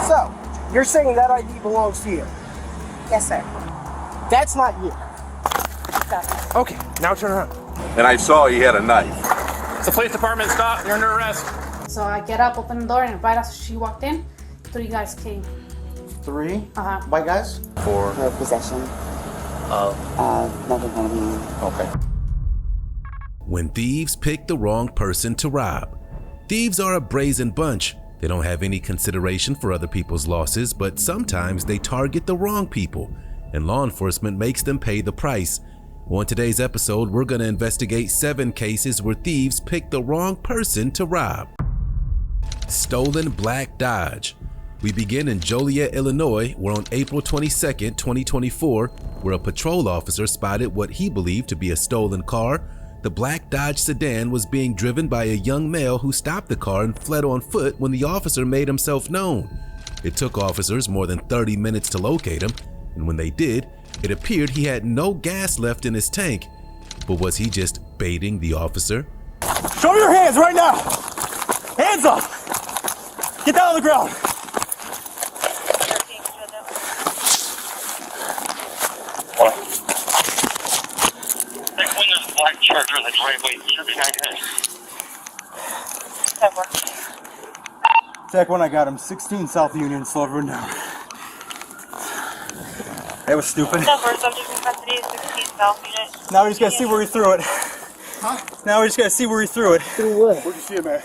So, you're saying that ID belongs to you? Yes, sir. That's not you. Exactly. Okay, now turn around. And I saw he had a knife. It's the police department. Stop. You're under arrest. So I get up, open the door, and right after she walked in, 3 guys came. 3? Uh-huh. White guys? For possession of methamphetamine. Okay. When thieves pick the wrong person to rob. Thieves are a brazen bunch. They don't have any consideration for other people's losses, but sometimes they target the wrong people, and law enforcement makes them pay the price. On today's episode, we're going to investigate 7 cases where thieves picked the wrong person to rob. Stolen black Dodge. We begin in Joliet, Illinois, where on April 22nd, 2024, where a patrol officer spotted what he believed to be a stolen car. The black Dodge sedan was being driven by a young male who stopped the car and fled on foot when the officer made himself known. It took officers more than 30 minutes to locate him, and when they did, it appeared he had no gas left in his tank. But was he just baiting the officer? Show me your hands right now! Hands up! Get down on the ground! When there's a black Charger in the driveway, you're behind her. Tech 1, I got him. 16 South Union, Slover now. That was stupid. Subject in custody, 16 South Unit. Now we just gotta see where he threw it. Huh? Now we just gotta see where he threw it. Through what? Where'd you see him at?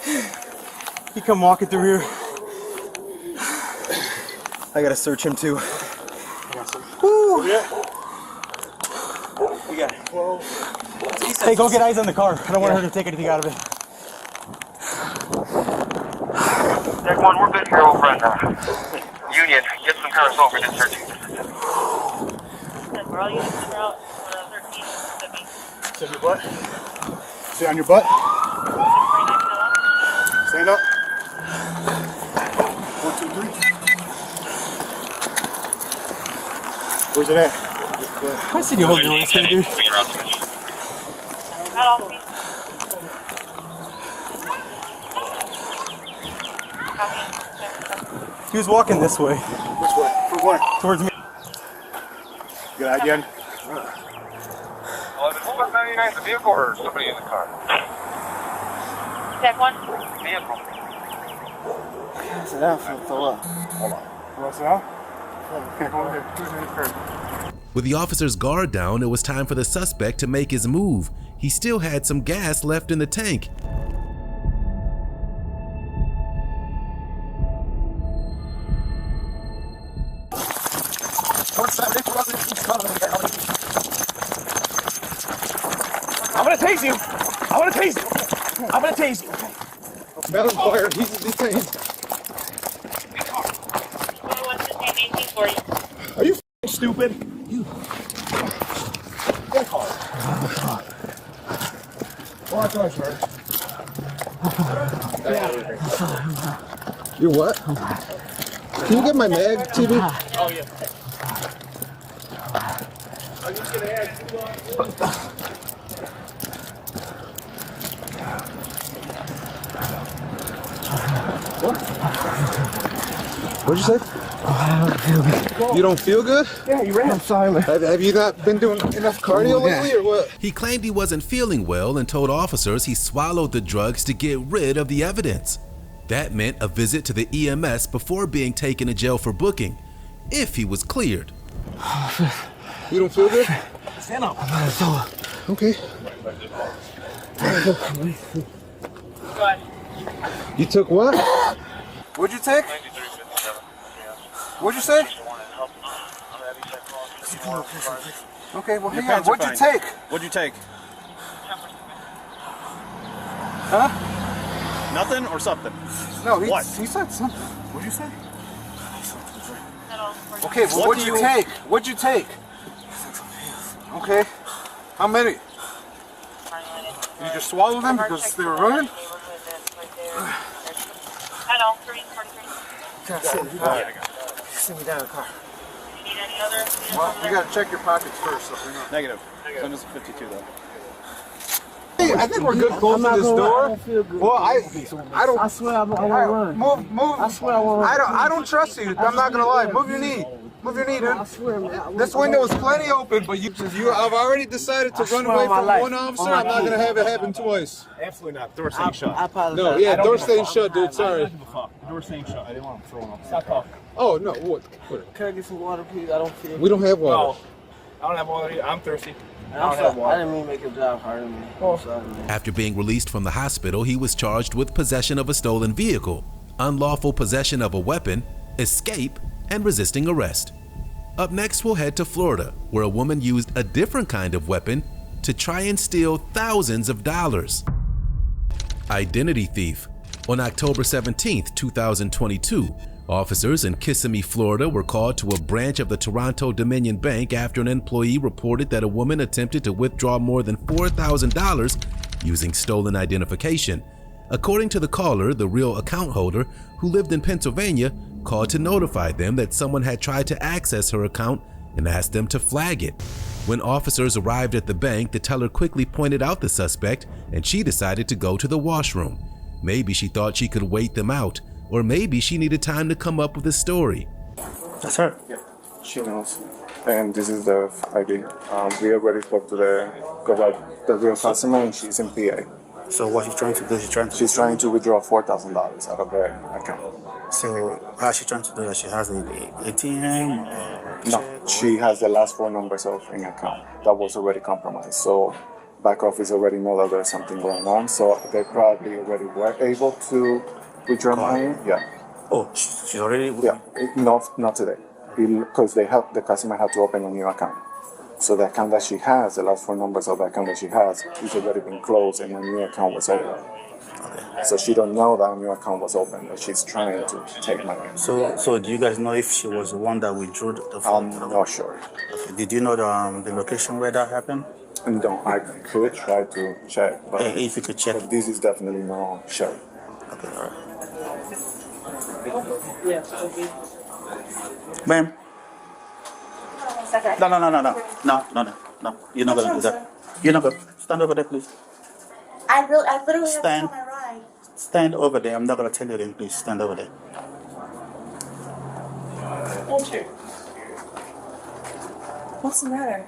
He come walking through here. I gotta search him too. Woo! We got it. Whoa. Hey, go get eyes on the car. I don't want her to take anything out of it. Tech 1, we're good here over at Union. Get some cars over to searching. We're all units are out. 13, 70. 70 what? Stay on your butt. Stand up. 1, 2, 3. Where's it at? I see you holding your waist, dude. He was walking this way. Which way? For what? Towards me. Good idea. Well, if it's 99, the vehicle or somebody in the car? Tech 1. Vehicle. Sit down, fill up. Hold on. You want to sit down? Okay, hold on here. Who's in the car? With the officer's guard down, it was time for the suspect to make his move. He still had some gas left in the tank. I'm gonna tase you. I'm gonna tase you. I'm gonna tase you. Metal fire, he's detained. What's the same 18 for you? Are you stupid? You. Get car. Watch out, sir. You what? Can you get my mag, TV? Oh, yeah. I'm just gonna add 2 on. What'd you say? I don't feel good. You don't feel good? Yeah, you ran. I'm sorry, man. Have you not been doing enough cardio lately or what? He claimed he wasn't feeling well and told officers he swallowed the drugs to get rid of the evidence. That meant a visit to the EMS before being taken to jail for booking, if he was cleared. You don't feel good? Stand up. Okay. You took what? What'd you take? What'd you say? Okay, well, hang on. What'd you take? What'd you take? Huh? Nothing or something? No, What? he said something. What'd you say? Okay, well, what'd you take? What'd you take? Okay. How many? You just swallowed them because they were running? I know, 343. Sit me down in the car. You need any other? Well, you gotta check your pockets first. So we know. Negative. Send us a 52 though. Hey, I think we're good closing this door. I don't feel good. Well, I don't. I swear I won't run. Move. I swear I won't run. I don't trust you. I'm not gonna lie. Move your knee. Move your knee, dude. I swear, man. This window is plenty open, but I've already decided to run away from one officer. I'm not gonna have it happen twice. Absolutely not. Door staying shut. I apologize. No, yeah, door staying shut, dude. Sorry. Door staying shut. I didn't want to throw off. Stop talking. Oh no, what? Can I get some water, please? I don't feel. We don't have water. No. I don't have water either. I'm thirsty. I didn't mean to make your job harder, man. I'm sorry, man. After being released from the hospital, he was charged with possession of a stolen vehicle, unlawful possession of a weapon, escape, and resisting arrest. Up next, we'll head to Florida, where a woman used a different kind of weapon to try and steal thousands of dollars. Identity thief. On October 17th, 2022, officers in Kissimmee, Florida were called to a branch of the Toronto Dominion Bank after an employee reported that a woman attempted to withdraw more than $4,000 using stolen identification. According to the caller, the real account holder, who lived in Pennsylvania, called to notify them that someone had tried to access her account and asked them to flag it. When officers arrived at the bank, the teller quickly pointed out the suspect and she decided to go to the washroom. Maybe she thought she could wait them out, or maybe she needed time to come up with a story. That's her. Yeah, she knows. And this is the ID. We already spoke to the real customer, and she's in PA. So what she's trying to do? She's trying to withdraw $4,000 out of her account. So how's she trying to do that? She has the ATM? No, she has the last four numbers of an account that was already compromised. So back office already know that there's something going on. So they probably already were able to withdraw money. Yeah. Oh, she's already. Yeah. Not today, because the customer had to open a new account. So the account that she has, the last four numbers of the account that she has, it's already been closed and a new account was open. Okay. So she don't know that a new account was open, but she's trying to take money. So do you guys know if she was the one that withdrew the funds? I'm not sure. Okay. Did you know the location where that happened? No, I could try to check, but if you could check. But this is definitely not sure. Okay, all right. Ma'am. No. You're not gonna do that. You're not gonna stand over there, please. I literally have to my ride. Stand over there. I'm not gonna tell you then, please. Stand over there. What's the matter?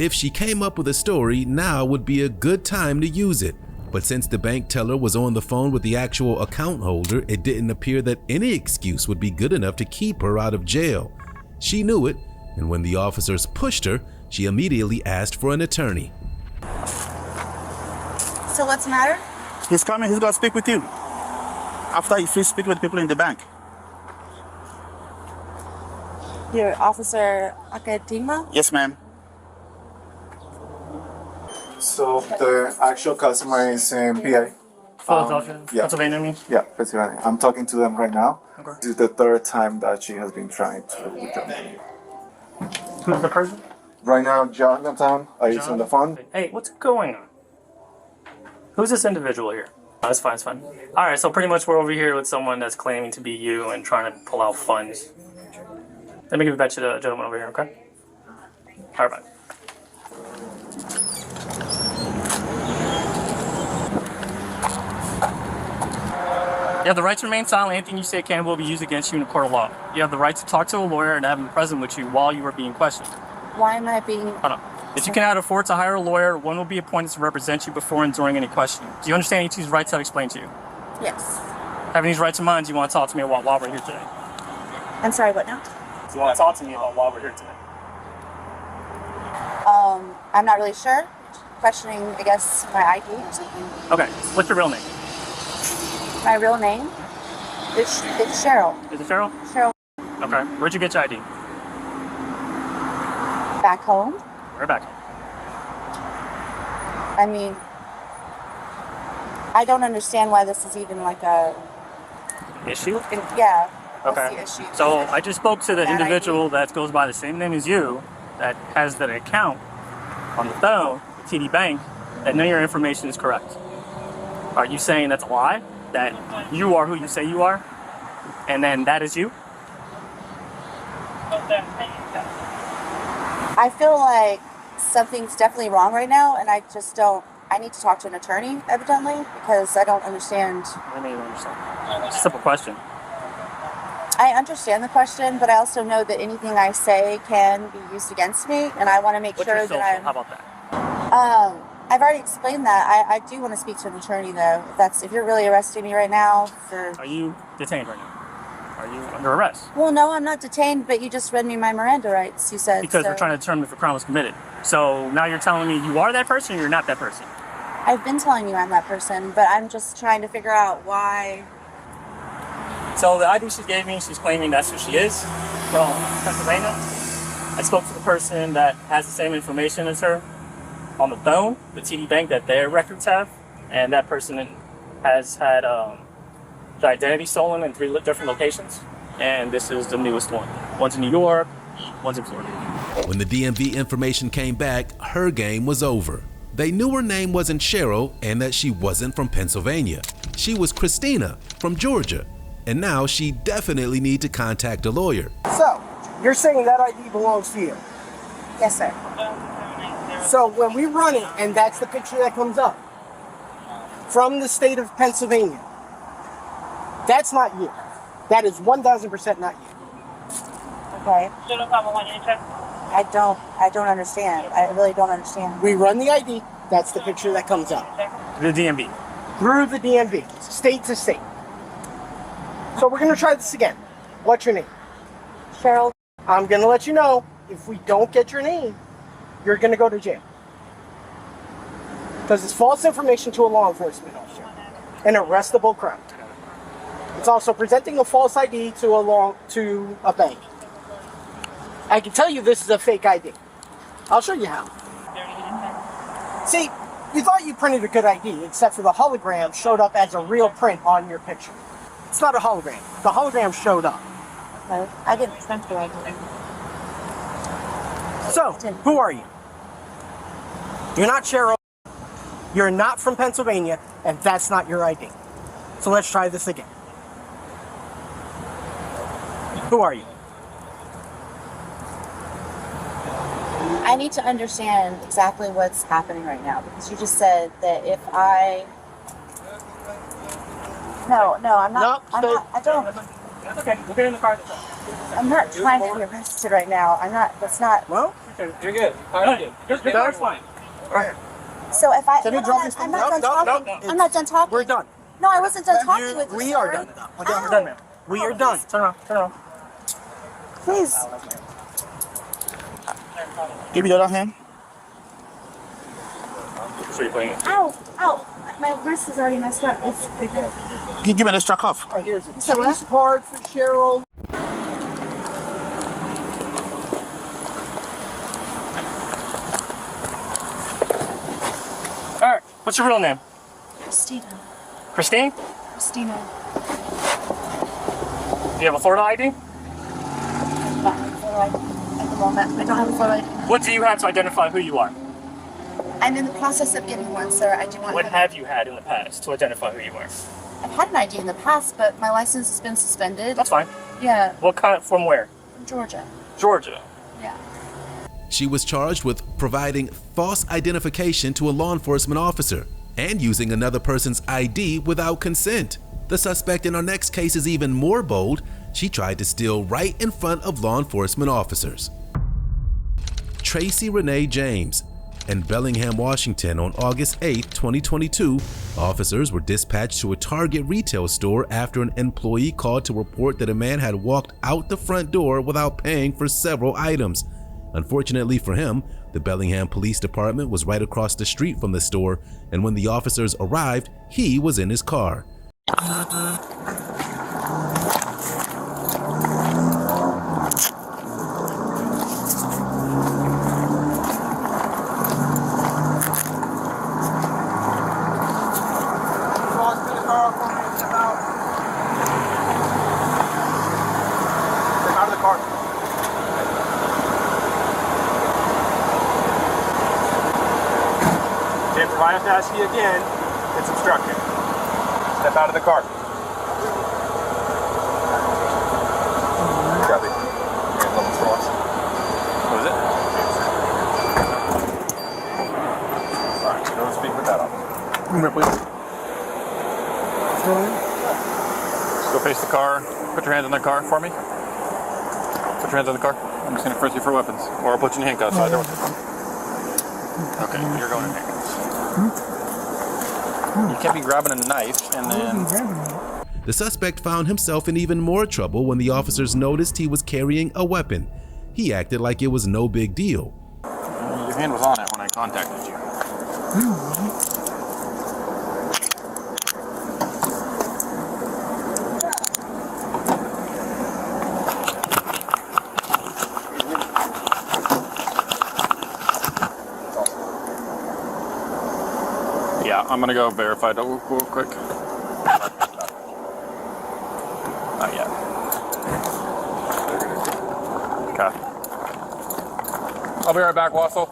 If she came up with a story, now would be a good time to use it. But since the bank teller was on the phone with the actual account holder, it didn't appear that any excuse would be good enough to keep her out of jail. She knew it, and when the officers pushed her, she immediately asked for an attorney. So what's the matter? He's coming. He's gonna speak with you. After you finish speaking with people in the bank. You're Officer Akatima? Yes, ma'am. So the actual customer is in PA. Philadelphia, Pennsylvania, I mean? Yeah, Pennsylvania. I'm talking to them right now. Okay. This is the third time that she has been trying to withdraw money. Who's the person? Right now, Jonathan is on the phone. Hey, what's going on? Who's this individual here? Oh, that's fine, it's fine. Alright, so pretty much we're over here with someone that's claiming to be you and trying to pull out funds. Let me give it back to the gentleman over here, okay? Alright, bye. You have the right to remain silent. Anything you say can will be used against you in a court of law. You have the right to talk to a lawyer and have him present with you while you are being questioned. Why am I being... Hold on. If you cannot afford to hire a lawyer, one will be appointed to represent you before and during any questioning. Do you understand each of these rights I've explained to you? Yes. Having these rights in mind, do you want to talk to me about why we're here today? I'm sorry, what now? Do you want to talk to me about why we're here today? I'm not really sure. Questioning, I guess, my ID or something. Okay, what's your real name? My real name? It's Cheryl. Is it Cheryl? Cheryl. Okay, where'd you get your ID? Back home? We're back home. I mean, I don't understand why this is even like a... Issue? Yeah. Okay. So I just spoke to the individual that goes by the same name as you, that has that account on the phone, TD Bank, that none of your information is correct. Are you saying that's a lie? That you are who you say you are? And then that is you? I feel like something's definitely wrong right now, and I I need to talk to an attorney, evidently, because I don't understand. I don't understand. It's a simple question. I understand the question, but I also know that anything I say can be used against me, and I want to make What's sure your that social? I'm... How about that? I've already explained that. I do want to speak to an attorney, though. If you're really arresting me right now for... Are you detained right now? Are you under arrest? Well, no, I'm not detained, but you just read me my Miranda rights, you said. Because we're trying to determine if a crime was committed. So now you're telling me you are that person or you're not that person? I've been telling you I'm that person, but I'm just trying to figure out why... So the ID she gave me, she's claiming that's who she is from Pennsylvania. I spoke to the person that has the same information as her on the phone, the TD Bank that their records have, and that person has had the identity stolen in 3 different locations, and this is the newest one. One's in New York, one's in Florida. When the DMV information came back, her game was over. They knew her name wasn't Cheryl and that she wasn't from Pennsylvania. She was Christina from Georgia, and now she definitely need to contact a lawyer. So, you're saying that ID belongs to you? Yes, sir. So when we run it, and that's the picture that comes up, from the state of Pennsylvania, that's not you. That is 1,000% not you. Okay. I don't understand. I really don't understand. We run the ID, that's the picture that comes up. The DMV. Through the DMV, state to state. So we're gonna try this again. What's your name? Cheryl. I'm gonna let you know, if we don't get your name, you're gonna go to jail. Because it's false information to a law enforcement officer. An arrestable crime. It's also presenting a false ID to a bank. I can tell you this is a fake ID. I'll show you how. See, you thought you printed a good ID, except for the hologram showed up as a real print on your picture. It's not a hologram. The hologram showed up. No, I didn't print the ID. So, who are you? You're not Cheryl. You're not from Pennsylvania, and that's not your ID. So let's try this again. Who are you? I need to understand exactly what's happening right now, because you just said that if I... No, I'm not. No, I don't. That's okay. We'll get in the car. I'm not trying to be arrested right now. I'm not. That's not. Well, you're good. You're fine. All right. So if I... Can you drop this? I'm not done talking. I'm not done talking. We're done. No, I wasn't done talking with you. We are done. We're done, ma'am. We are done. Turn around. Please. Give me the other hand. So you're playing it. Ow. My wrist is already messed up. It's bigger. Give me this track off. All right, here's a police card for Cheryl. All right. What's your real name? Christina. Christine? Christina. Do you have a Florida ID? At the moment, I don't have a photo ID. What do you have to identify who you are? I'm in the process of getting one, sir. I do want. What have you had in the past to identify who you are? I've had an ID in the past, but my license has been suspended. That's fine. Yeah. What kind? From where? From Georgia. Georgia. Yeah. She was charged with providing false identification to a law enforcement officer and using another person's ID without consent. The suspect in our next case is even more bold. She tried to steal right in front of law enforcement officers. Tracy Renee James. In Bellingham, Washington on August 8, 2022, officers were dispatched to a Target retail store after an employee called to report that a man had walked out the front door without paying for several items. Unfortunately for him, the Bellingham Police Department was right across the street from the store, and when the officers arrived, he was in his car. If I have to ask you again, it's obstructed. Step out of the car. Copy. What is it? Alright, don't speak with that on. Go face the car. Put your hands on the car for me. Put your hands on the car. I'm just gonna frisk you for weapons. Or I'll put you in handcuffs. Either way. Okay, you're going in handcuffs. You can't be grabbing a knife and then... The suspect found himself in even more trouble when the officers noticed he was carrying a weapon. He acted like it was no big deal. Your hand was on it when I contacted you. Yeah, I'm gonna go verify it real quick. Not yet. Okay. I'll be right back, Wassel.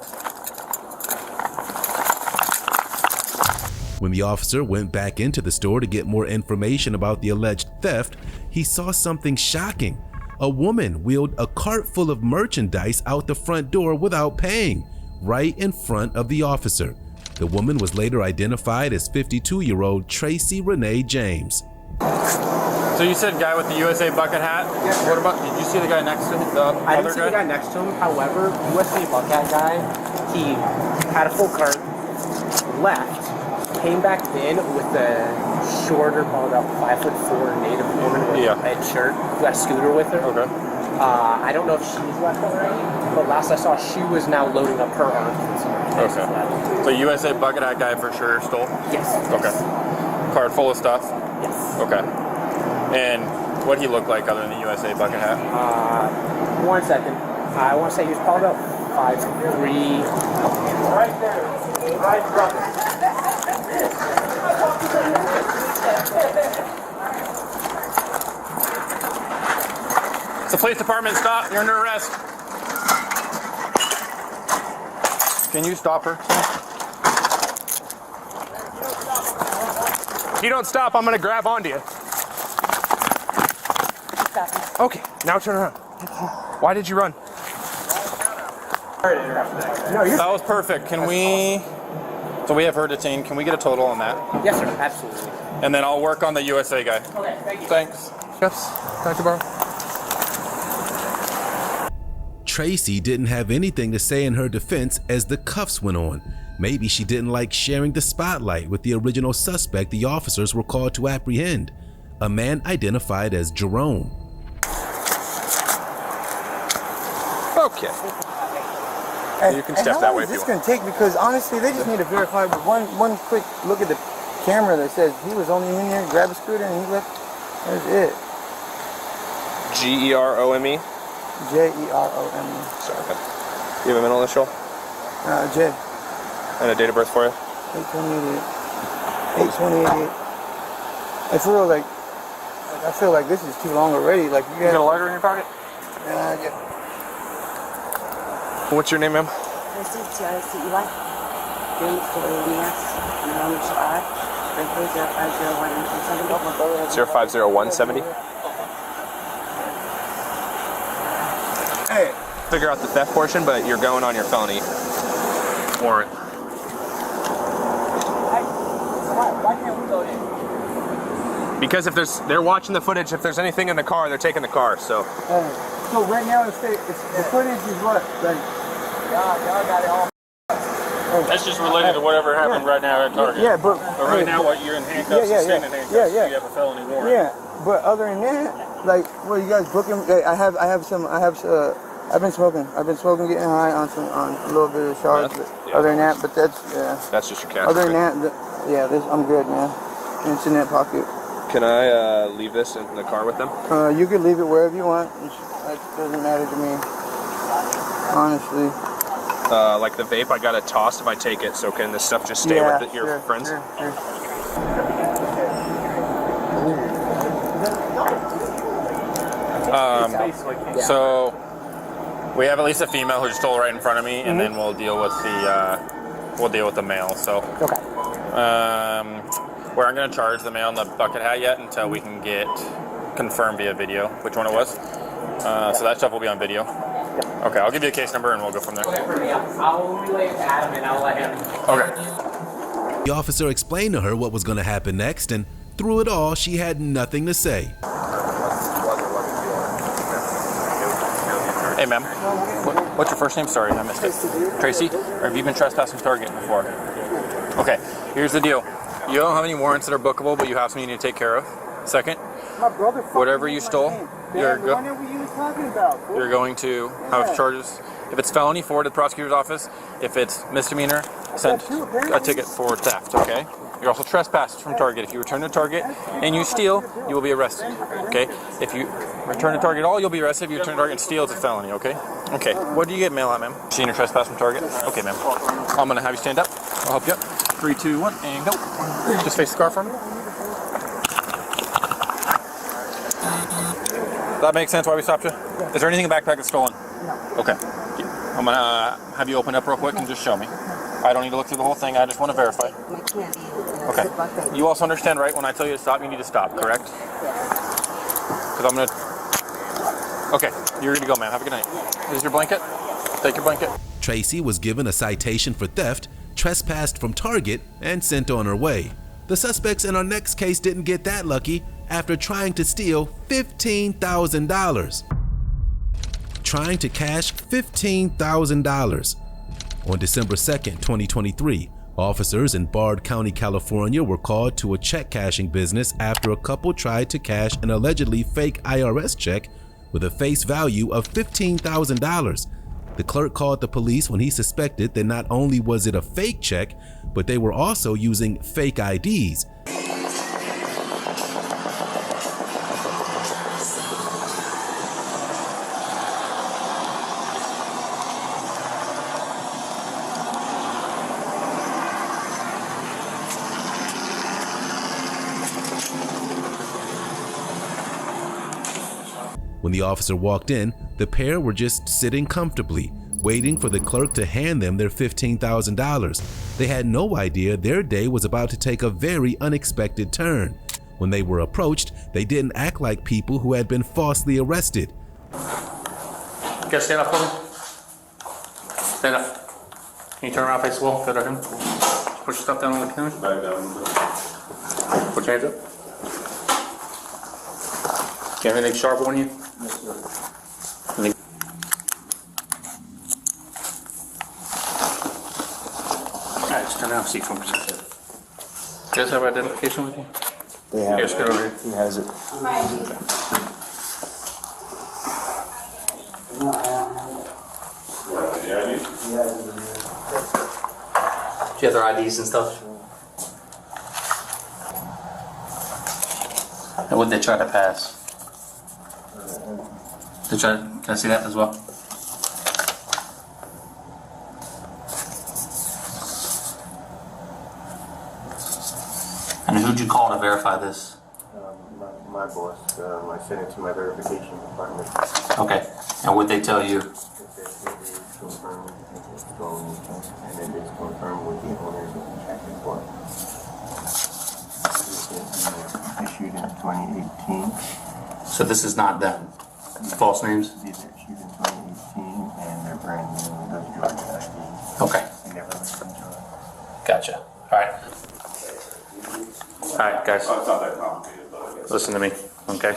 When the officer went back into the store to get more information about the alleged theft, he saw something shocking. A woman wheeled a cart full of merchandise out the front door without paying, right in front of the officer. The woman was later identified as 52-year-old Tracy Renee James. So you said guy with the USA bucket hat? Yes, sir. What about, did you see the guy next to him? I didn't see the guy next to him. However, USA bucket guy, he had a full cart, left, came back in with a shorter, probably about 5'4" native woman with a red shirt, who had a scooter with her. Okay. I don't know if she's left already, but last I saw, she was now loading up her arms. Okay. So USA bucket hat guy for sure stole? Yes. Okay. Cart full of stuff? Yes. Okay. And what he looked like other than the USA bucket hat? 1 second. I want to say he was probably about 5'3". Right there. Right there. It's the police department. Stop. You're under arrest. Can you stop her? If you don't stop, I'm going to grab onto you. Okay, now turn around. Why did you run? That was perfect. Can we... So we have her detained. Can we get a total on that? Yes, sir. Absolutely. And then I'll work on the USA guy. Okay, thank you. Thanks. Yes. Dr. Barr. Tracy didn't have anything to say in her defense as the cuffs went on. Maybe she didn't like sharing the spotlight with the original suspect the officers were called to apprehend, a man identified as Jerome. Okay. You can step that way if you want. How long is this going to take? Because honestly, they just need to verify with one quick look at the camera that says he was only in here, grabbed a scooter, and he left. That's it. G-E-R-O-M-E? J-E-R-O-M-E. Sorry. You have a middle initial? J. And a date of birth for you? 8/28. I feel like this is too long already. Like you got a lighter in your pocket? Yeah. What's your name, ma'am? This is T-I-C-E-Y. James J-A-M-E-S. And my name is Shabbat. 050170. Hey. Figure out the theft portion, but you're going on your felony warrant. Why can't we go in? Because if they're watching the footage, if there's anything in the car, they're taking the car. So. So right now the footage is what? Like, y'all got it all. That's just related to whatever happened right now at Target. Yeah, but right now, what you're in handcuffs, yeah, staying in handcuffs. yeah. You have a felony warrant. Yeah, but other than that, like, what you guys booking? I've been smoking, getting high on a little bit of shards. Other than that, but that's That's just your cash. Other than that, I'm good, man. It's in that pocket. Can I leave this in the car with them? You can leave it wherever you want. It doesn't matter to me, honestly. Like the vape, I got it tossed if I take it. So can this stuff just stay with your friends? Sure. So we have at least a female who just stole right in front of me, and then we'll deal with the male. So okay. We aren't going to charge the male in the bucket hat yet until we can get confirmed via video which one it was. So that stuff will be on video. Okay, I'll give you a case number and we'll go from there. I'll relay it to Adam and I'll let him. Okay. The officer explained to her what was going to happen next, and through it all, she had nothing to say. Hey, ma'am. What's your first name? Sorry, I missed it. Tracy? Or have you been trespassing Target before? Okay, here's the deal. You don't have any warrants that are bookable, but you have something you need to take care of. Second, whatever you stole, you're going to have charges. If it's felony, forward to the prosecutor's office. If it's misdemeanor, send a ticket for theft, okay? You're also trespassed from Target. If you return to Target and you steal, you will be arrested, okay? If you return to Target at all, you'll be arrested. If you return to Target and steal, it's a felony, okay? Okay, what do you get mail at, ma'am? Seen your trespass from Target? Okay, ma'am. I'm gonna have you stand up. I'll help you up. 3, 2, 1, and go. Just face the car for me. Does that make sense why we stopped you? Is there anything in the backpack that's stolen? No. Okay. I'm gonna have you open up real quick and just show me. I don't need to look through the whole thing, I just want to verify. Okay. You also understand, right, when I tell you to stop, you need to stop, correct? Because I'm gonna... Okay, you're good to go, ma'am. Have a good night. Here's your blanket. Take your blanket. Tracy was given a citation for theft, trespassed from Target, and sent on her way. The suspects in our next case didn't get that lucky after trying to steal $15,000. Trying to cash $15,000. On December 2nd, 2023, officers in Bard County, California were called to a check cashing business after a couple tried to cash an allegedly fake IRS check with a face value of $15,000. The clerk called the police when he suspected that not only was it a fake check, but they were also using fake IDs. When the officer walked in, the pair were just sitting comfortably, waiting for the clerk to hand them their $15,000. They had no idea their day was about to take a very unexpected turn. When they were approached, they didn't act like people who had been falsely arrested. Guys, stand up for me. Stand up. Can you turn around, face the wall? Go to him. Just push your stuff down on the counter. Put your hands up. Do you have anything sharp on you? Alright, just turn around, see for me. You guys have identification with you? They have Yes, it. go over here. He has it. Do you have their IDs and stuff? And what did they try to pass? Can I see that as well? And who'd you call to verify this? My boss. I sent it to my verification department. Okay. And what'd they tell you? It confirmed it's stolen, and it is confirmed with the owners of the check report. Issued in 2018. So this is not them? False names? These are issued in 2018, and they're brand new. Those Georgia IDs. Okay. They never lived in Georgia. Gotcha. Alright. Alright, guys. Listen to me, okay?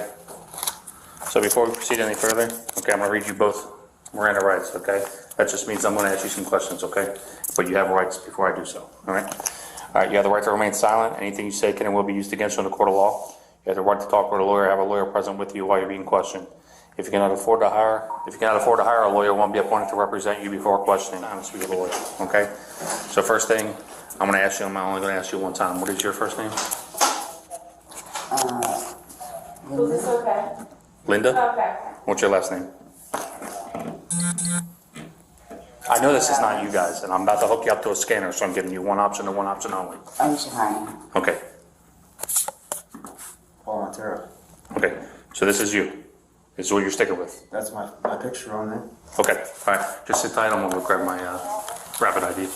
So before we proceed any further, okay, I'm gonna read you both Miranda rights, okay? That just means I'm gonna ask you some questions, okay? But you have rights before I do so, alright? Alright, you have the right to remain silent. Anything you say can and will be used against you in the court of law. You have the right to talk with a lawyer, have a lawyer present with you while you're being questioned. If you cannot afford to hire a lawyer, won't be appointed to represent you before questioning. I'm speaking to a lawyer, okay? So first thing, I'm gonna ask you, I'm only gonna ask you one time. What is your first name? Is this okay? Linda? Okay. What's your last name? I know this is not you guys, and I'm about to hook you up to a scanner, so I'm giving you one option and one option only. I'm Shahani. Okay. Paul Montero. Okay. So this is you. This is what you're sticking with. That's my picture on there. Okay. All right. Just sit tight. I'm gonna grab my rapid ID.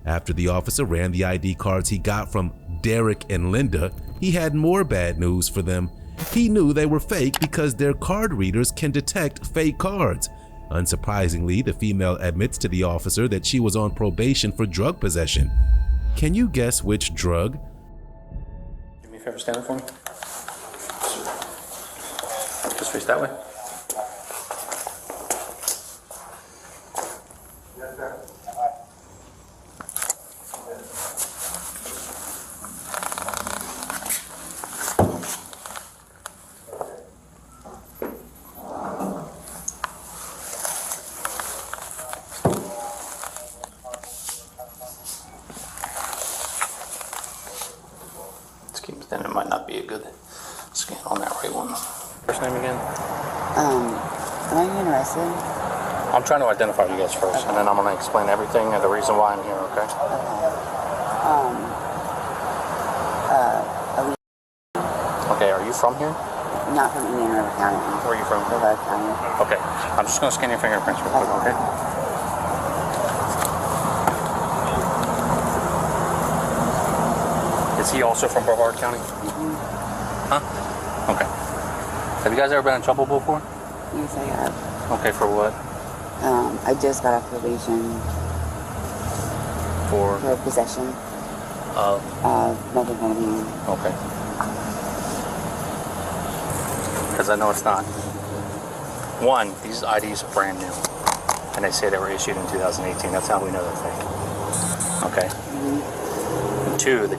After the officer ran the ID cards he got from Derek and Linda, he had more bad news for them. He knew they were fake because their card readers can detect fake cards. Unsurprisingly, the female admits to the officer that she was on probation for drug possession. Can you guess which drug? Do me a favor, stand up for me. Just face that way. that right one. First name again? Am I interested? I'm trying to identify you guys first, and then I'm going to explain everything and the reason why I'm here, okay? Okay, are you from here? Not from Indian River County. Where are you from? River County. Okay, I'm just going to scan your fingerprints real quick, okay? Is he also from Brevard County? Huh? Okay. Have you guys ever been in trouble before? Yes, I have. Okay, for what? I just got off probation For possession of methamphetamine. Okay. Because I know it's not. One, these IDs are brand new, and they say they were issued in 2018. That's how we know they're fake. Okay. And two, the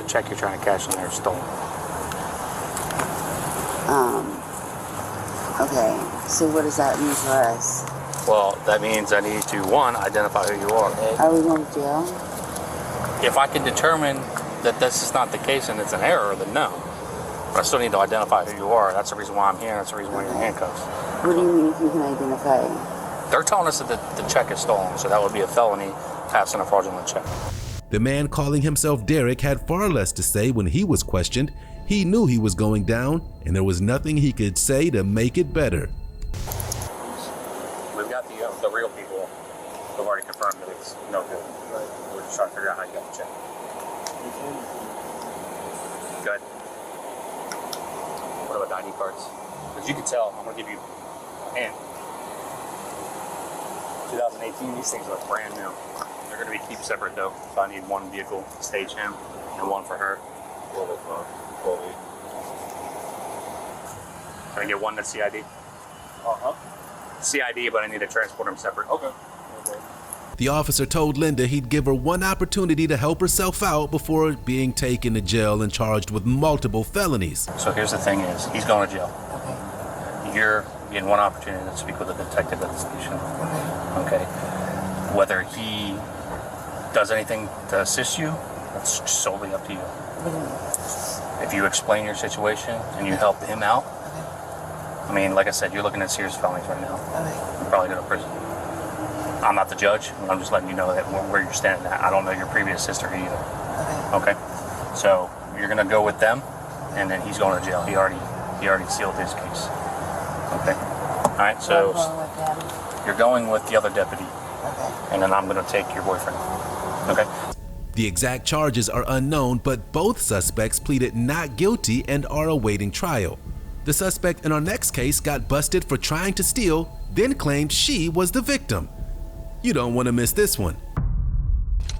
check you're trying to cash in there is stolen. Okay. So what does that mean for us? Well, that means I need to, one, identify who you are. Are we going to jail? If I can determine that this is not the case and it's an error, then no. But I still need to identify who you are. That's the reason why I'm here. That's the reason why you're in handcuffs. What do you mean if you can identify? They're telling us that the check is stolen, so that would be a felony, passing a fraudulent check. The man calling himself Derek had far less to say when he was questioned. He knew he was going down, and there was nothing he could say to make it better. We've got the real people who've already confirmed that it's no good. Right. We're just trying to figure out how you got the check. Good. What about ID cards? As you can tell, I'm going to give you a hint. 2018, these things are brand new. They're going to be kept separate though, so I need one vehicle to stage him and one for her. Can I get one that's CID? CID, but I need to transport them separate. Okay. The officer told Linda he'd give her one opportunity to help herself out before being taken to jail and charged with multiple felonies. So here's the thing is, he's going to jail. Okay. You're getting one opportunity to speak with a detective at the station. Okay. Whether he does anything to assist you, that's solely up to you. If you explain your situation and you help him out, I mean, like I said, you're looking at serious felonies right now. You'll probably go to prison. I'm not the judge. I'm just letting you know that where you're standing at. I don't know your previous history either. Okay. So you're gonna go with them, and then he's going to jail. He already sealed his case. Okay. All right. So you're going with the other deputy, and then I'm gonna take your boyfriend. Okay. The exact charges are unknown, but both suspects pleaded not guilty and are awaiting trial. The suspect in our next case got busted for trying to steal, then claimed she was the victim. You don't want to miss this one.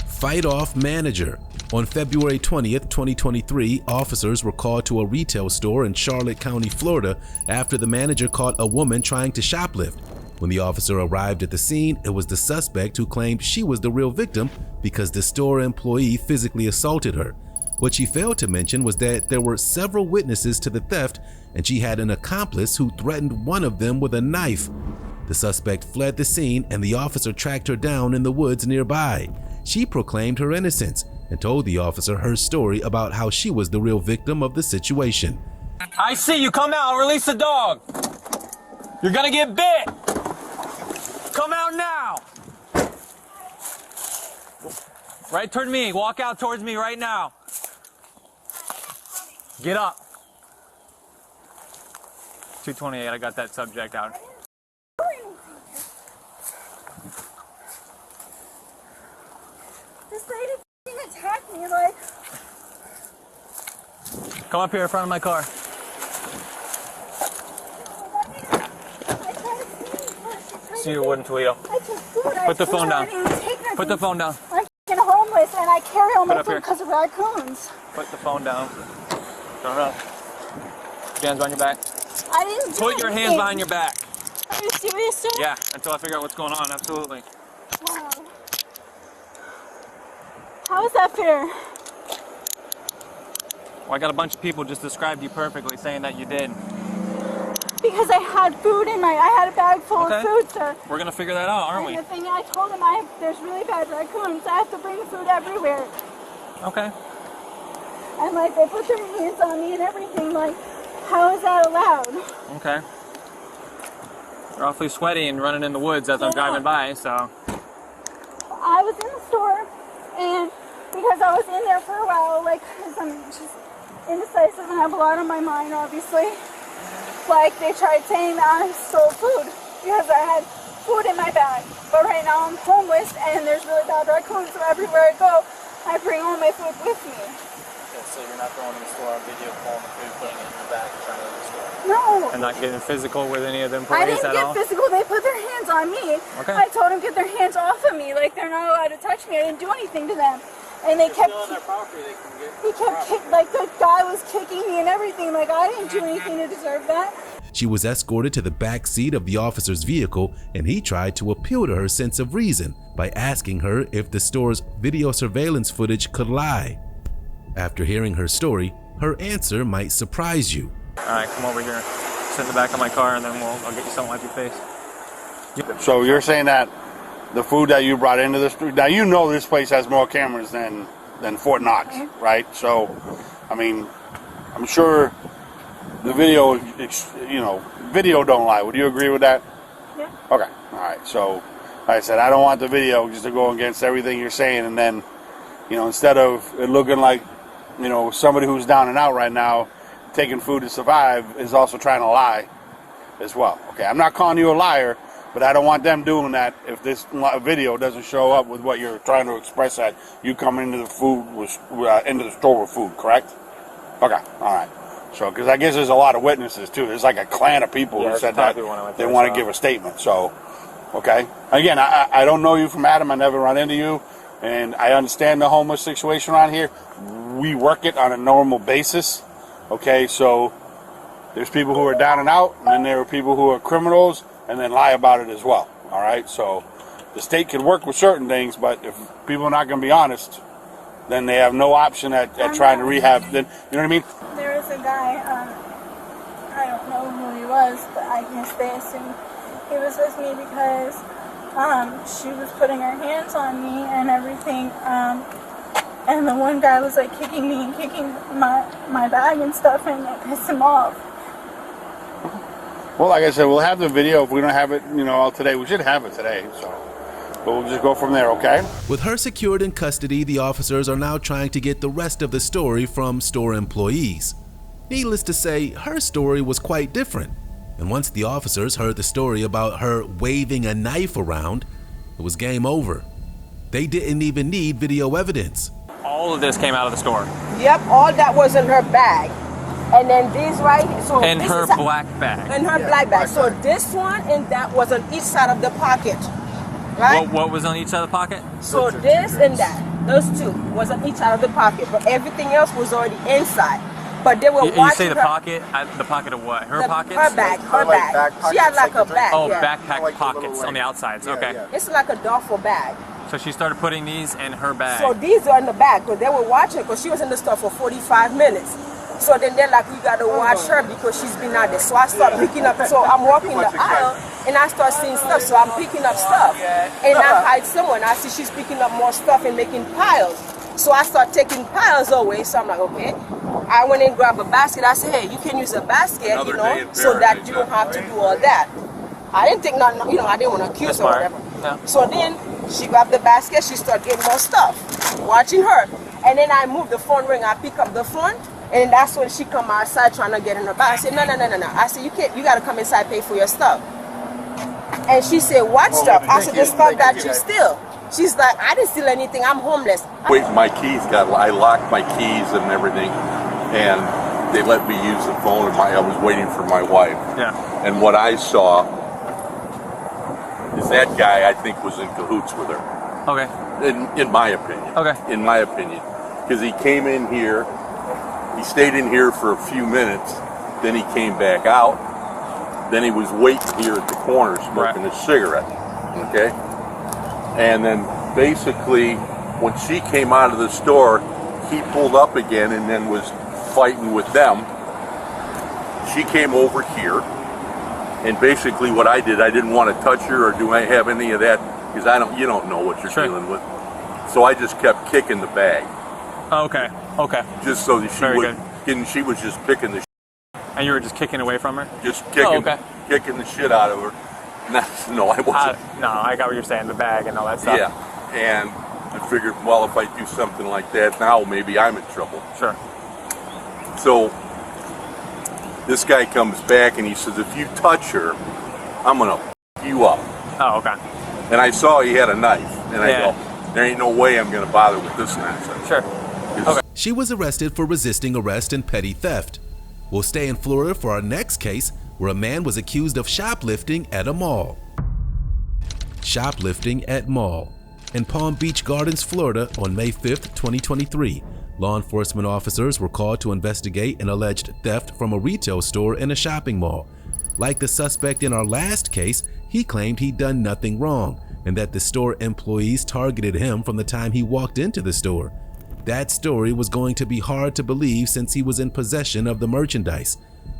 Fight off manager. On February 20th, 2023, officers were called to a retail store in Charlotte County, Florida, after the manager caught a woman trying to shoplift. When the officer arrived at the scene, it was the suspect who claimed she was the real victim because the store employee physically assaulted her. What she failed to mention was that there were several witnesses to the theft, and she had an accomplice who threatened one of them with a knife. The suspect fled the scene, and the officer tracked her down in the woods nearby. She proclaimed her innocence and told the officer her story about how she was the real victim of the situation. I see you. Come out. Release the dog. You're gonna get bit. Come out now. Right toward me. Walk out towards me right now. Get up. 228. I got that subject out. This lady f***ing attacked me, like... Come up here in front of my car. See your wooden Toledo. Put the phone down. Put the phone down. I'm f***ing homeless and I carry all my Put up food here. because of raccoons. Put the phone down. Turn it up. Hands on your back. I didn't do Put your hands anything. behind your back. Are you serious, sir? Yeah, until I figure out what's going on, absolutely. Wow. How is that fair? Well, I got a bunch of people just described you perfectly, saying that you did. Because I had food in I had a bag full of food, sir. We're gonna figure that out, aren't we? And the thing I told him, there's really bad raccoons. I have to bring food everywhere. Okay. And like they put their hands on me and everything, like. How is that allowed? Okay. You're awfully sweaty and running in the woods as I'm driving by, so. I was in the store, and because I was in there for a while, like, because I'm just indecisive and have a lot on my mind, obviously. Like, they tried saying that I stole food because I had food in my bag. But right now I'm homeless, and there's really bad raccoons, so everywhere I go, I bring all my food with me. Okay, so you're not going to the store on video, pulling the food, putting it in your bag, and trying to go to the store? No. And not getting physical with any of the I employees didn't at get all? physical. They put their hands on me. Okay. I told them get their hands off of me. Like, they're not allowed to touch me. I didn't do anything to them. And they kept. On their property, they can get He kept like the guy was kicking me and everything. Like, I didn't do anything to deserve that. She was escorted to the back seat of the officer's vehicle, and he tried to appeal to her sense of reason by asking her if the store's video surveillance footage could lie. After hearing her story, her answer might surprise you. All right, come over here. Sit in the back of my car, and then I'll get you something to wipe your face. So you're saying that the food that you brought into the store, now you know this place has more cameras than Fort Knox, right? So, I mean, I'm sure the video, video don't lie. Would you agree with that? Yeah. Okay, all right. So, like I said, I don't want the video just to go against everything you're saying, and then, instead of it looking like, somebody who's down and out right now, taking food to survive, is also trying to lie as well. Okay, I'm not calling you a liar, but I don't want them doing that if this video doesn't show up with what you're trying to express, that you come into the into the store with food, correct? Okay, all right. So, because I guess there's a lot of witnesses too. There's like a clan of people who said that they want to give a statement. So, okay. Again, I don't know you from Adam. I never run into you, and I understand the homeless situation around here. We work it on a normal basis. Okay, so there's people who are down and out, and then there are people who are criminals and then lie about it as well. All right, so the state can work with certain things, but if people are not going to be honest, then they have no option at trying to rehab. Then, you know what I mean? There was a guy, I don't know who he was, but I guess they assumed he was with me because she was putting her hands on me and everything. And the one guy was like kicking me and kicking my bag and stuff, and it pissed him off. Well, like I said, we'll have the video. If we don't have it, all today, we should have it today. So, but we'll just go from there, okay? With her secured in custody, the officers are now trying to get the rest of the story from store employees. Needless to say, her story was quite different. And once the officers heard the story about her waving a knife around, it was game over. They didn't even need video evidence. All of this came out of the store. Yep, all that was in her bag. And then this right here. So in this her is a, black bag. In her black bag. So this one and that was on each side of the pocket. Right? What was on each side of the pocket? So this and that. Those two was on each side of the pocket. But everything else was already inside. But they were watching you say the her, pocket? The pocket of what? Her pockets? Her bag. Her bag. She had like a bag. Oh, yeah. backpack pockets on the outsides. Okay. It's like a duffel bag. So she started putting these in her bag. So these are in the bag, because they were watching, because she was in the store for 45 minutes. So then they're like, we got to watch her because she's been out there. So I start picking up, so I'm walking the aisle, and I start seeing stuff, so I'm picking up stuff. And I hide someone, I see she's picking up more stuff and making piles. So I start taking piles away, so I'm like, okay. I went and grabbed a basket. I said, hey, you can use a basket, so that you don't have to do all that. I didn't think nothing, I didn't want to accuse her or whatever. No. So then she grabbed the basket, she started getting more stuff, watching her. And then I moved the phone ring, I pick up the phone, and that's when she come outside trying to get in her bag. I said, no. I said, you got to come inside, pay for your stuff. And she said, what stuff? I said, the stuff that you steal. She's like, I didn't steal anything, I'm homeless. Wait, my keys I locked my keys and everything, and they let me use the phone, and I was waiting for my wife. Yeah. And what I saw is that guy, I think, was in cahoots with her. Okay. In my opinion. Okay. In my opinion. Because he came in here, he stayed in here for a few minutes, then he came back out, then he was waiting here at the corner smoking a cigarette. Okay? And then basically, when she came out of the store, he pulled up again and then was fighting with them. She came over here. And basically what I did, I didn't want to touch her or do I have any of that, because you don't know what you're dealing with. So I just kept kicking the bag. Okay. Just so that she would, and she was just picking the And you were just kicking away from her? Just kicking, kicking the shit out of her. No, I wasn't. No, I got what you're saying, the bag and all that stuff. Yeah, and I figured, well, if I do something like that now, maybe I'm in trouble. Sure. So this guy comes back and he says, if you touch her, I'm going to f*** you up. Oh, okay. And I saw he had a knife, and I go, there ain't no way I'm going to bother with this nonsense. Sure. Okay. She was arrested for resisting arrest and petty theft. We'll stay in Florida for our next case, where a man was accused of shoplifting at a mall. Shoplifting at mall. In Palm Beach Gardens, Florida on May 5th, 2023, law enforcement officers were called to investigate an alleged theft from a retail store in a shopping mall. Like the suspect in our last case, he claimed he'd done nothing wrong and that the store employees targeted him from the time he walked into the store. That story was going to be hard to believe since he was in possession of the merchandise.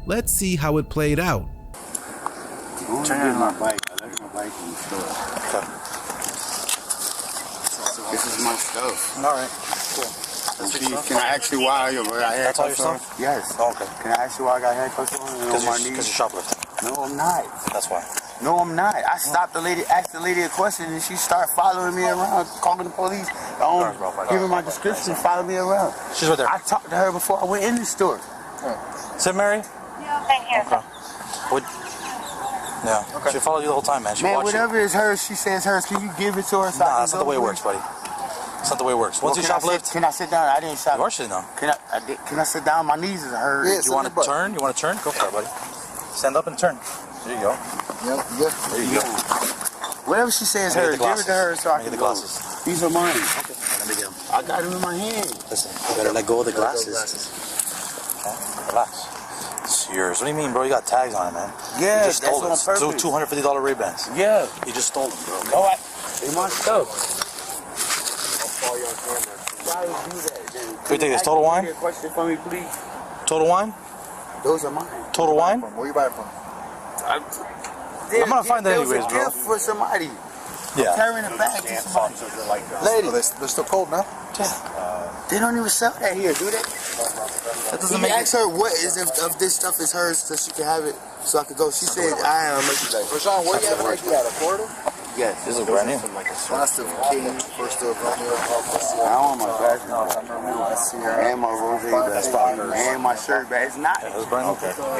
Let's see how it played out. Turn on my bike. I left my bike in the store. Okay. This is my stuff. All right. Cool. Can I ask you why I had That's all your handcuffs on? stuff? Yes. Oh, okay. Can I ask you why I got handcuffs on? Because you're shoplifting. No, I'm not. That's why. No, I'm not. I stopped the lady, asked the lady a question, and she started following me around, calling the police. Giving my description, following me around. She's right there. I talked to her before I went in the store. Is it Mary? Yeah, thank you. Okay. Yeah. Okay. She followed you the whole time, man. She Man, watched whatever is hers, she says hers. Can you give it to her? Nah, that's not the way it works, buddy. That's not the way it works. Once you shoplift, can I sit down? I didn't shoplift. You are sitting down. Can I sit down? My knees is hurt. Yeah, you want to turn? You want to turn? Go for it, buddy. Stand up and turn. There you go. Yep. There you go. Whatever she says hers, give it to her so I can get the glasses. These are mine. Okay. Let me get them. I got them in my hand. Listen, you better let go of the glasses. Okay. Relax. It's yours. What do you mean, bro? You got tags on it, man. Yeah, you just stole that's them. on purpose. $250 Ray-Bans. Yeah. You just stole them, bro. No, they my stuff. Can we take this? Total Wine? Question for me, please. Total Wine? Those are mine. Total Wine? Where you buy it from? I'm gonna find that anyways, bro. Gift for somebody. Yeah. I'm carrying a bag to somebody. Lady, they're still cold now. They don't even sell that here, do they? That doesn't make ask her what is if this stuff is hers so she can have it so I could go. She said I am merchandise. Rashawn, where you have an idea out of Florida? Yes. This is brand new. Last of King, first of I want my bag. And my rose bag. And my shirt bag. It's not.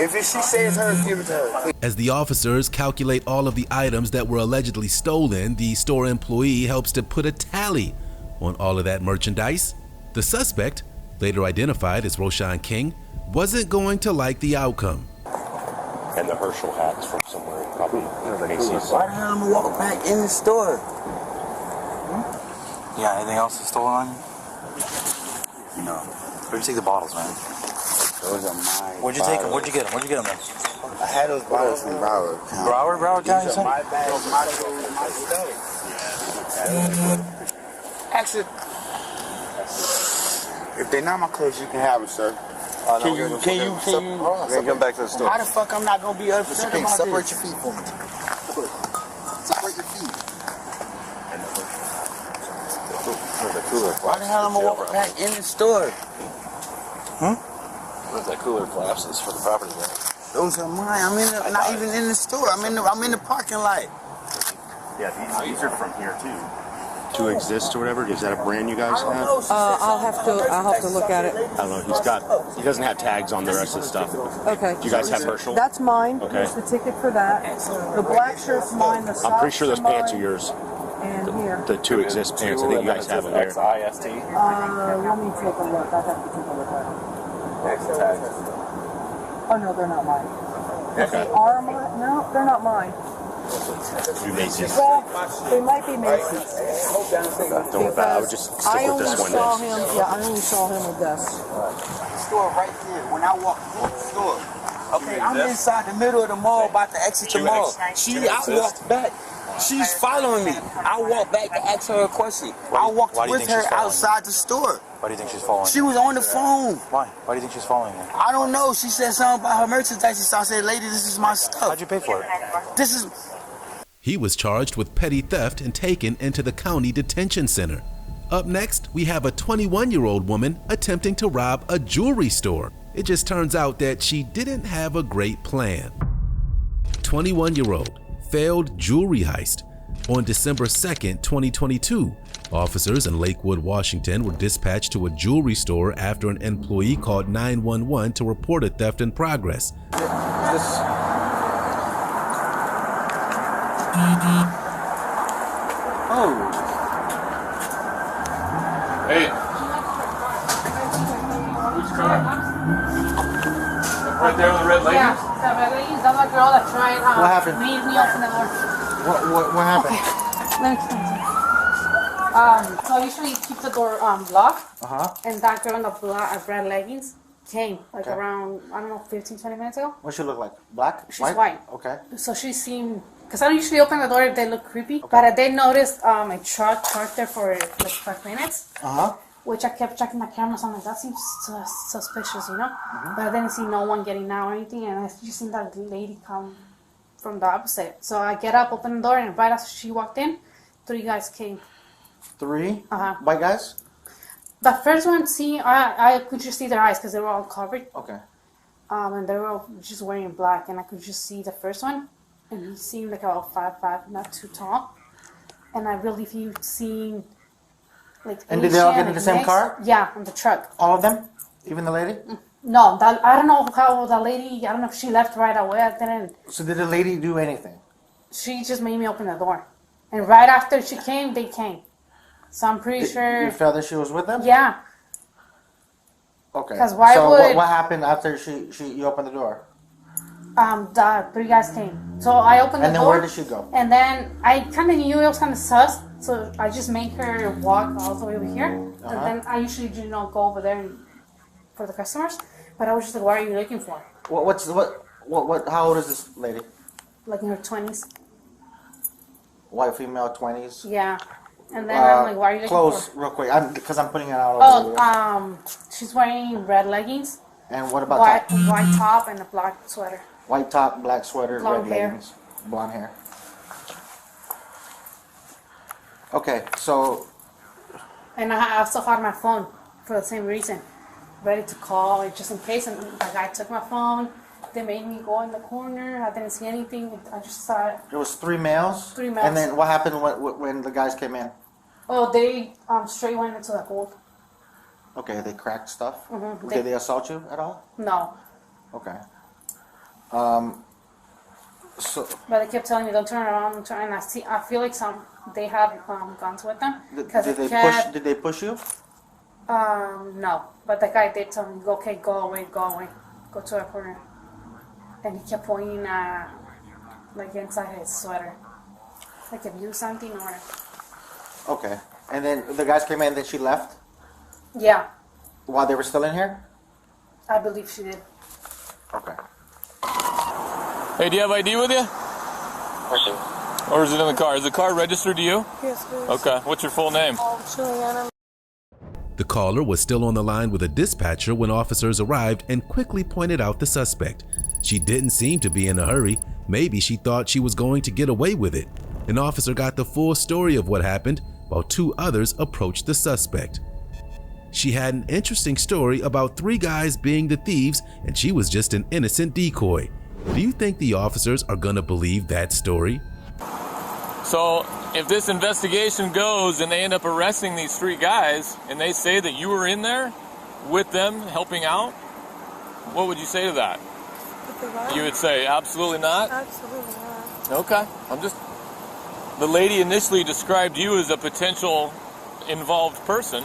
If she says hers, give it to her. As the officers calculate all of the items that were allegedly stolen, the store employee helps to put a tally on all of that merchandise. The suspect, later identified as Roshan King, wasn't going to like the outcome. And the Herschel hats from somewhere, probably Macy's. Why the hell am I walking back in the store? Yeah, anything else that's stolen on you? No. Where'd you take the bottles, man? Those are mine. Where'd you take them? Where'd you get them? Where'd you get them, man? I had those bottles from Broward. Broward County, you said? My bag, my clothes, my stuff. Actually, if they're not my clothes, you can have them, sir. Can you come back to the store? How the fuck I'm not gonna be upset about this? Separate your feet for me. Separate your feet. Why the hell am I walking back in the store? Where's that cooler collapses for the property man? Those are mine. I'm not even in the store. I'm in the parking lot. Yeah, these are from here too. To exist or whatever. Is that a brand you guys have? I'll have to look at it. I don't know. He doesn't have tags on the rest of the stuff. Okay. Do you guys have Herschel? That's mine. Okay. Here's the ticket for that. The black shirt's mine. The I'm pretty sure those socks are pants are mine. yours. And here. The to exist pants. I think you guys have them there. Let me take a look. I have to take a look at it. Oh no, they're not mine. If they are mine, no, they're not mine. Macy's. Well, they might be Macy's. Don't worry about it. I would just stick with this one. I only saw him with this. Store right here. When I walk through the store. Okay, I'm inside the middle of the mall, about to exit the mall. I walked back. She's following me. I walked back to ask her a question. I walked with her outside the store. Why do you think she's following She was on the phone. Why? Why do you think she's following you? I don't know. She said something about her merchandise. So I said, lady, this is my stuff. How'd you pay for it? This is... He was charged with petty theft and taken into the county detention center. Up next, we have a 21-year-old woman attempting to rob a jewelry store. It just turns out that she didn't have a great plan. 21-year-old failed jewelry heist. On December 2nd, 2022, officers in Lakewood, Washington were dispatched to a jewelry store after an employee called 911 to report a theft in progress. Oh. Hey. Which car? Right there with the red leggings? Yeah, the red leggings. That's the girl that tried. What happened? Made me open the door. What happened? Okay. Let me explain. So I usually keep the door locked. And that girl in the red leggings came like around, I don't know, 15, 20 minutes ago. What she look like? Black? She's white. Okay. So she seemed, because I don't usually open the door if they look creepy, but I did notice a truck parked there for like 5 minutes. Which I kept checking my cameras. I'm like, that seems suspicious, you know? But I didn't see no one getting out or anything, and I just seen that lady come from the opposite. So I get up, open the door, and right after she walked in, 3 guys came. 3? White guys? The first one, I could just see their eyes because they were all covered. Okay. And they were all just wearing black, and I could just see the first one, and he seemed like about 5'5", not too tall. And I really seen like. And did they all get in the same car? Yeah, in the truck. All of them? Even the lady? No, I don't know how the lady. I don't know if she left right away. I didn't. So did the lady do anything? She just made me open the door, and right after she came, they came. So I'm pretty sure. You felt that she was with them? Yeah. Okay. Because why so would? what happened after you opened the door? The 3 guys came. So I opened the door. And then where did she go? And then I kind of knew it was kind of sus. So I just made her walk all the way over here. And then I usually do not go over there for the customers. But I was just like, what are you looking for? How old is this lady? Like in her 20s. White female, 20s. Yeah. And then I'm like, what are you looking clothes, for? real quick, because I'm putting it out over here. She's wearing red leggings. And what about white top and a black sweater. White top, black sweater, Blonde red hair. leggings, blonde hair. Okay, so. And I also had my phone for the same reason, ready to call just in case. And the guy took my phone. They made me go in the corner. I didn't see anything. I just saw it. There was 3 males. 3 males. And then what happened when the guys came in? Oh, they straight went into the gold. Okay, they cracked stuff. Mm-hmm. Did they assault you at all? No. Okay. So. But they kept telling me, "Don't turn around, don't turn." And I feel like they had guns with them. Did they push you? No. But the guy did tell me, "Okay, go away, go to a corner." And he kept pointing like inside his sweater, like if you something or. Okay, and then the guys came in, and then she left. Yeah. While they were still in here? I believe she did. Okay. Hey, do you have ID with you? Or is it in the car? Is the car registered to you? Yes, please. Okay. What's your full name? Juliana. The caller was still on the line with a dispatcher when officers arrived and quickly pointed out the suspect. She didn't seem to be in a hurry. Maybe she thought she was going to get away with it. An officer got the full story of what happened while 2 others approached the suspect. She had an interesting story about 3 guys being the thieves and she was just an innocent decoy. Do you think the officers are gonna believe that story? So, if this investigation goes and they end up arresting these 3 guys and they say that you were in there with them helping out, what would you say to that? You would say absolutely not? Absolutely not. Okay. The lady initially described you as a potential involved person.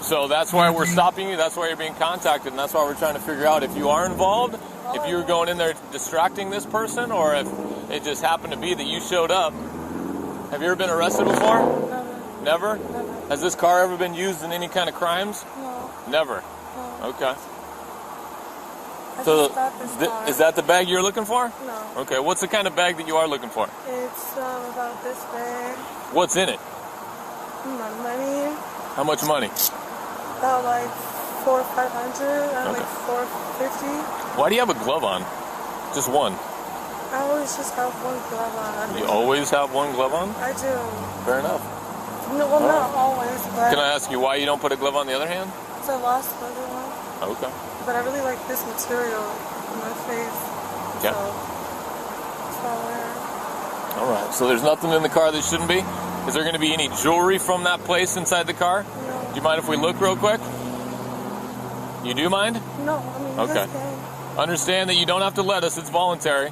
So that's why we're stopping you, that's why you're being contacted, and that's why we're trying to figure out if you are involved, if you were going in there distracting this person, or if it just happened to be that you showed up. Have you ever been arrested before? Never. Never? Has this car ever been used in any kind of crimes? No. Never? No. Okay. So, is that the bag you're looking for? No. Okay, what's the kind of bag that you are looking for? It's about this bag. What's in it? My money. How much money? About like $400 or $500, like $450. Why do you have a glove on? Just one? I always just have one glove on. You always have one glove on? I do. Fair enough. No, well, not always, but... Can I ask you why you don't put a glove on the other hand? It's a lost other one. Okay. but I really like this material on my face. Okay. So, that's all I wear. All right. So there's nothing in the car that shouldn't be? Is there going to be any jewelry from that place inside the car? No. Do you mind if we look real quick? You do mind? No, I mean, you Okay. guys can. Understand that you don't have to let us. It's voluntary.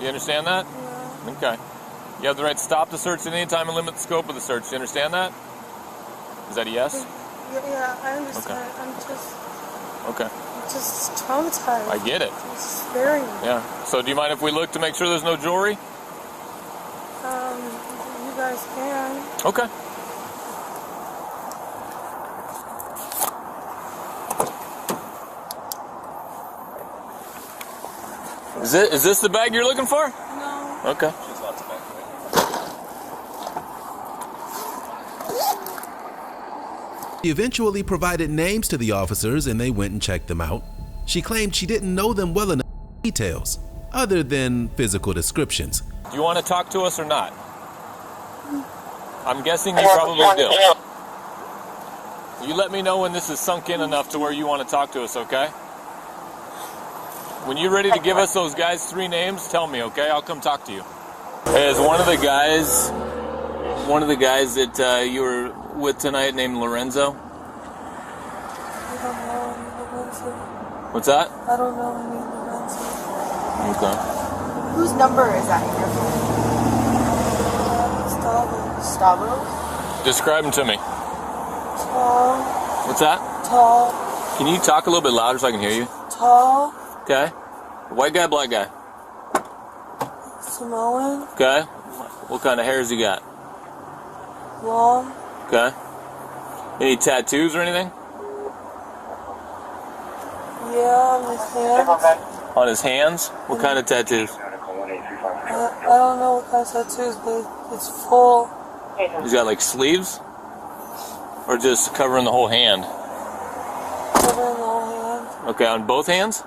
You understand that? Yeah. Okay. You have the right to stop the search at any time and limit the scope of the search. Do you understand that? Is that a yes? Yeah, I understand. Okay. I'm Okay. just traumatized. I get it. It's scary. Yeah. So do you mind if we look to make sure there's no jewelry? You guys can. Okay. Is this the bag you're looking for? No. Okay. She eventually provided names to the officers and they went and checked them out. She claimed she didn't know them well enough details, other than physical descriptions. Do you want to talk to us or not? I'm guessing you probably do. You let me know when this is sunk in enough to where you want to talk to us, okay? When you're ready to give us those guys' 3 names, tell me, okay? I'll come talk to you. Hey, is one of the guys that you were with tonight named Lorenzo? I don't know any Lorenzo. What's that? I don't know any Lorenzo. Okay. Whose number is that in your phone? Gustavo. Describe him to me. Tall. What's that? Tall. Can you talk a little bit louder so I can hear you? Tall. Okay. White guy, black guy? Samoan. Okay. What kind of hair has he got? Long. Okay. Any tattoos or anything? Yeah, on his hands. On his hands? What kind of tattoos? I don't know what kind of tattoos, but it's full. He's got like sleeves? Or just covering the whole hand? Covering the whole hand. Okay, on both hands?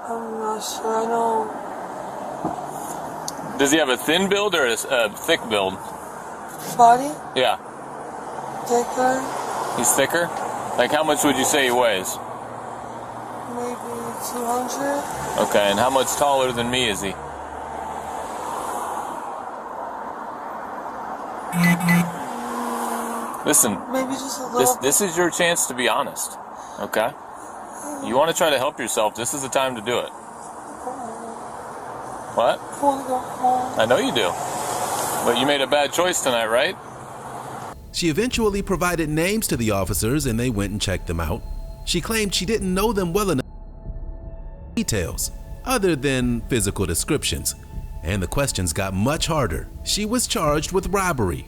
I'm not sure. I know. Does he have a thin build or a thick build? Body? Yeah. Thicker? He's thicker? Like how much would you say he weighs? Maybe 200? Okay, and how much taller than me is he? Listen, Maybe just a little. this is your chance to be honest, okay? You want to try to help yourself, this is the time to do it. What? I want to go home. I know you do. But you made a bad choice tonight, right? She eventually provided names to the officers and they went and checked them out. She claimed she didn't know them well enough details, other than physical descriptions. And the questions got much harder. She was charged with robbery.